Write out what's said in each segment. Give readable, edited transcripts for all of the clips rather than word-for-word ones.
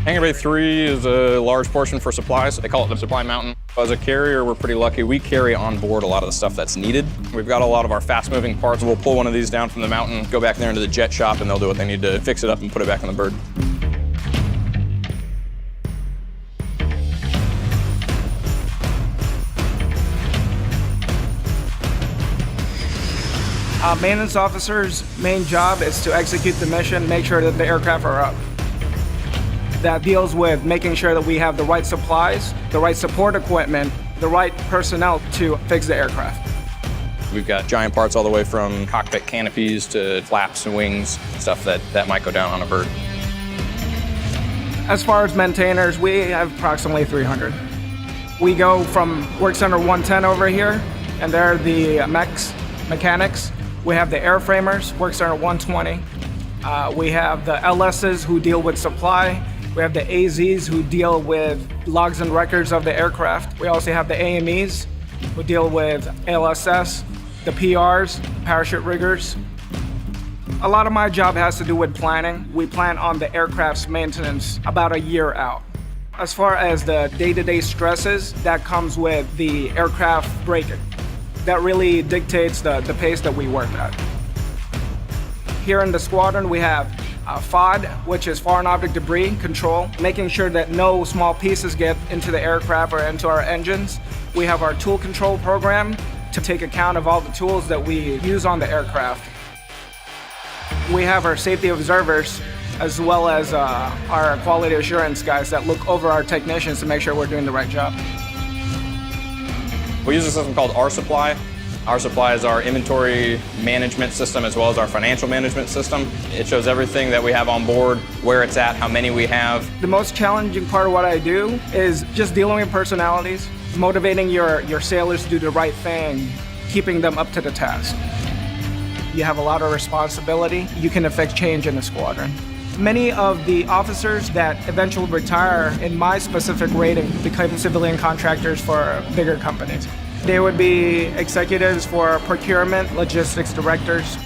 Hangar Bay 3 is a large portion for supplies. They call it the supply mountain. As a carrier, we're pretty lucky. We carry on board a lot of the stuff that's needed. We've got a lot of our fast-moving parts. We'll pull one of these down from the mountain, go back there into the jet shop, and they'll do what they need to fix it up and put it back on the bird. Maintenance officer's main job is to execute the mission, make sure that the aircraft are up. That deals with making sure that we have the right supplies, the right support equipment, the right personnel to fix the aircraft. We've got giant parts all the way from cockpit canopies to flaps and wings, stuff that might go down on a bird. As far as maintainers, we have approximately 300. We go from Work Center 110 over here, and they're the mechanics. We have the airframers, Work Center 120. We have the LSs who deal with supply. We have the AZs who deal with logs and records of the aircraft. We also have the AMEs who deal with ALSS, the PRs, parachute riggers. A lot of my job has to do with planning. We plan on the aircraft's maintenance about a year out. As far as the day-to-day stresses, that comes with the aircraft braking. That really dictates the pace that we work at. Here in the squadron, we have FOD, which is foreign object debris control, making sure that no small pieces get into the aircraft or into our engines. We have our tool control program to take account of all the tools that we use on the aircraft. We have our safety observers, as well as our quality assurance guys that look over our technicians to make sure we're doing the right job. We use a system called Our Supply. Our Supply is our inventory management system as well as our financial management system. It shows everything that we have on board, where it's at, how many we have. The most challenging part of what I do is just dealing with personalities, motivating your sailors to do the right thing, keeping them up to the task. You have a lot of responsibility. You can affect change in the squadron. Many of the officers that eventually retire in my specific rating become civilian contractors for bigger companies. They would be executives for procurement, logistics directors.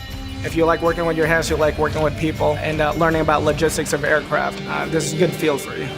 If you like working with your hands, you like working with people and learning about logistics of aircraft, this is a good field for you.